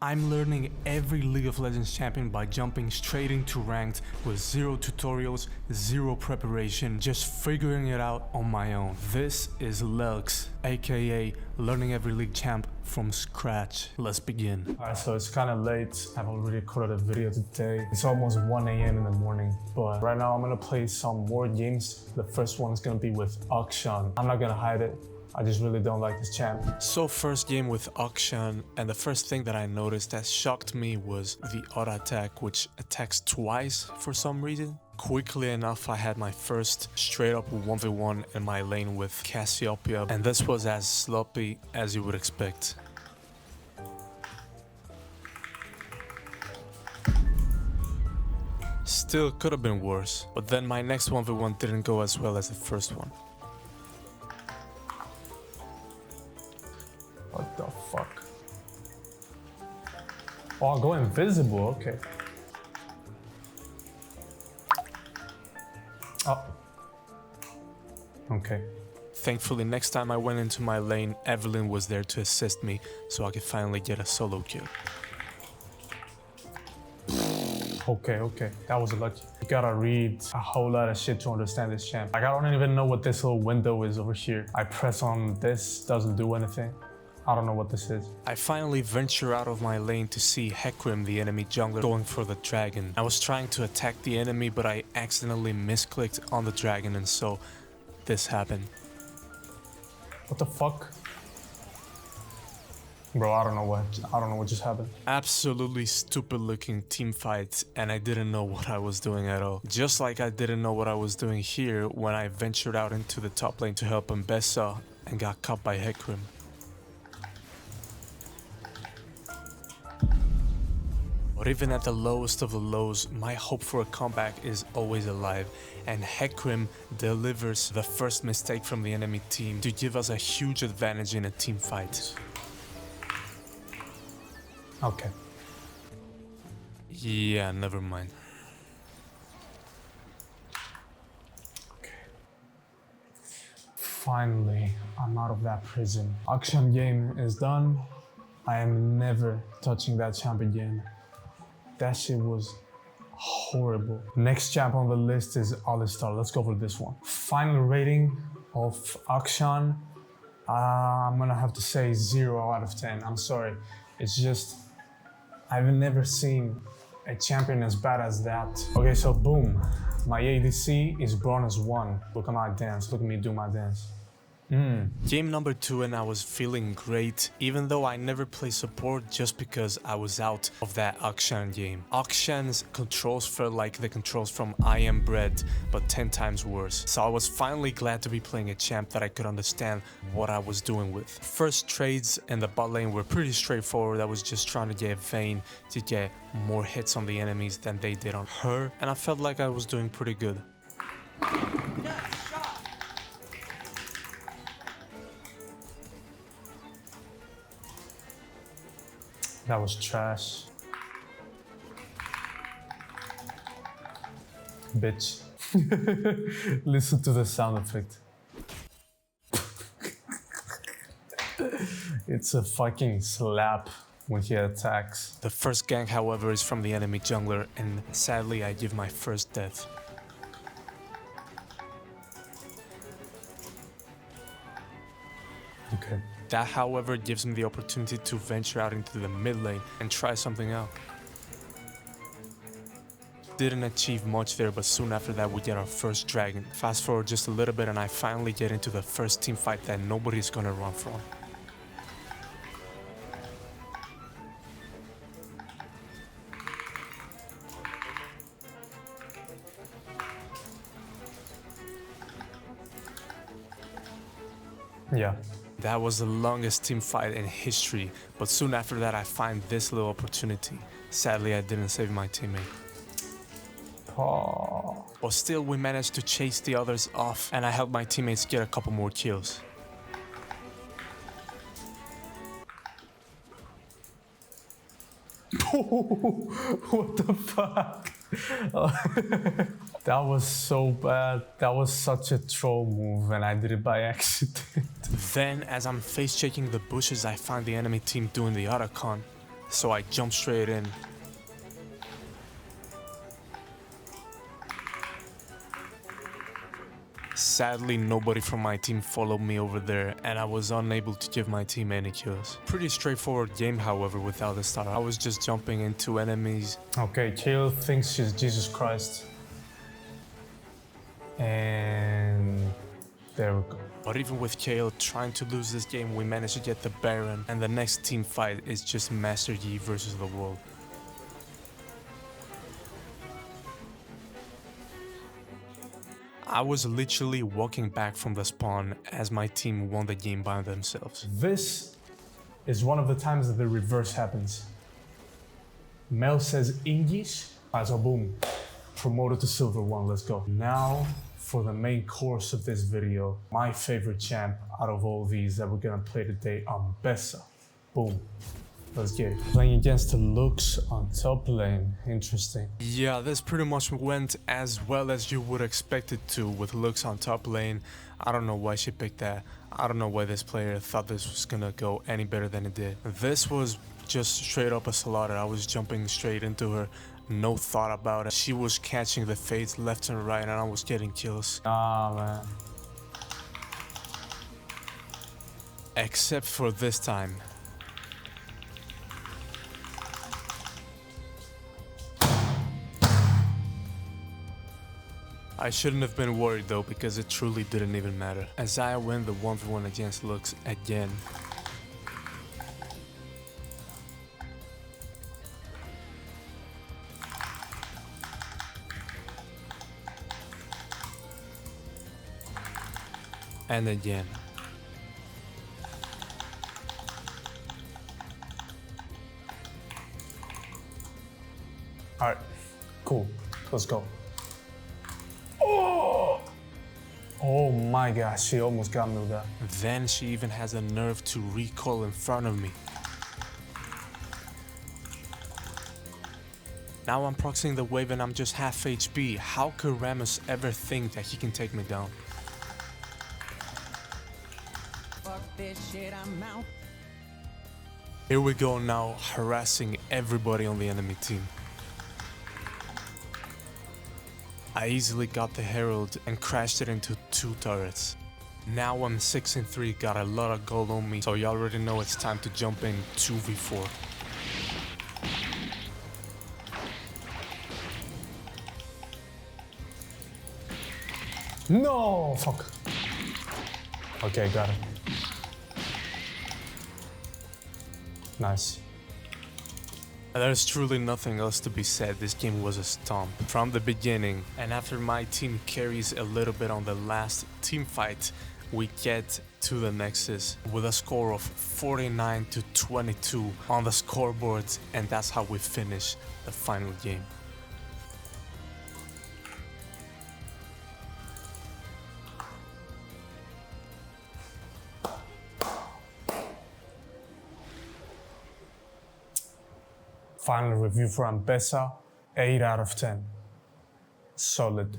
I'm learning every League of Legends champion by jumping straight into ranked with zero tutorials, zero preparation, just figuring it out on my own. This is Lux, aka learning every league champ from scratch. Let's begin. Alright, so it's kind of late. I've already recorded a video today. It's almost 1 a.m. in the morning, but right now I'm gonna play some more games. The first one is gonna be with Akshan. I'm not gonna hide it. I just really don't like this champ. So first game with Akshan, and the first thing that I noticed that shocked me was the auto attack, which attacks twice for some reason. Quickly enough, I had my first straight up 1v1 in my lane with Cassiopeia, and this was as sloppy as you would expect. Still could have been worse, but then my next 1v1 didn't go as well as the first one. What the fuck? Oh, I'll go invisible, okay. Oh. Okay. Thankfully, next time I went into my lane, Evelyn was there to assist me, so I could finally get a solo kill. Okay, that was lucky. You gotta read a whole lot of shit to understand this champ. Like, I don't even know what this little window is over here. I press on this, doesn't do anything. I don't know what this is. I finally venture out of my lane to see Hecarim, the enemy jungler, going for the dragon. I was trying to attack the enemy, but I accidentally misclicked on the dragon, and so this happened. What the fuck? Bro, I don't know what just happened. Absolutely stupid looking team fight, and I didn't know what I was doing at all. Just like I didn't know what I was doing here when I ventured out into the top lane to help Ambessa and got caught by Hecarim. But even at the lowest of the lows, my hope for a comeback is always alive, and Hecarim delivers the first mistake from the enemy team to give us a huge advantage in a team fight. Okay. Yeah, never mind. Okay. Finally, I'm out of that prison. Akshan game is done. I am never touching that champ again. That shit was horrible. Next champ on the list is Alistar. Let's go for this one. Final rating of Akshan, I'm gonna have to say 0 out of 10. I'm sorry. It's just, I've never seen a champion as bad as that. Okay, so boom. My ADC is bronze 1. Look at my dance. Look at me do my dance. Game number 2, and I was feeling great, even though I never play support just because I was out of that Akshan game. Akshan's controls felt like the controls from I Am Bread, but 10 times worse. So I was finally glad to be playing a champ that I could understand what I was doing with. First trades in the bot lane were pretty straightforward. I was just trying to get Vayne to get more hits on the enemies than they did on her, and I felt like I was doing pretty good. That was trash. Bitch. Listen to the sound effect. It's a fucking slap when he attacks. The first gank, however, is from the enemy jungler, and sadly I give my first death. Okay. That, however, gives me the opportunity to venture out into the mid lane and try something out. Didn't achieve much there, but soon after that we get our first dragon. Fast forward just a little bit and I finally get into the first team fight that nobody's gonna run from. Yeah. That was the longest team fight in history, but soon after that I find this little opportunity. Sadly, I didn't save my teammate. Oh. But still, we managed to chase the others off, and I helped my teammates get a couple more kills. What the fuck? That was so bad. That was such a troll move, and I did it by accident. Then, as I'm face checking the bushes, I find the enemy team doing the auto-con. so I jumped straight in. Sadly, nobody from my team followed me over there, and I was unable to give my team any kills. Pretty straightforward game, however, with Alistar. I was just jumping into enemies. Okay, Kale thinks she's Jesus Christ. And there we go. But even with Kale trying to lose this game, we managed to get the Baron, and the next team fight is just Master Yi versus the world. I was literally walking back from the spawn as my team won the game by themselves. This is one of the times that the reverse happens. Mel says English, so boom, promoted to Silver 1, let's go. Now for the main course of this video, my favorite champ out of all these that we're gonna play today, Ambessa. Boom. Let's get it. Playing against the Lux on top lane. Interesting. Yeah, this pretty much went as well as you would expect it to with Lux on top lane. I don't know why she picked that. I don't know why this player thought this was gonna go any better than it did. This was just straight up a slaughter. I was jumping straight into her. No thought about it. She was catching the fades left and right and I was getting kills. Ah, man. Except for this time. I shouldn't have been worried though, because it truly didn't even matter, as I win the 1v1 against Lux again. And again. Alright, cool, let's go. Oh my gosh, she almost got me with that. Then she even has the nerve to recoil in front of me. Now I'm proxying the wave and I'm just half HP. How could Rammus ever think that he can take me down? Fuck this shit, I'm out. Here we go now, harassing everybody on the enemy team. I easily got the Herald and crashed it into 2 turrets. Now I'm 6-3, got a lot of gold on me, so you already know it's time to jump in 2v4. No, fuck. Okay, got it. Nice. There's truly nothing else to be said. This game was a stomp from the beginning, and after my team carries a little bit on the last team fight, we get to the Nexus with a score of 49-22 on the scoreboards, and that's how we finish the final game. Final review for Ambessa, 8 out of 10. Solid.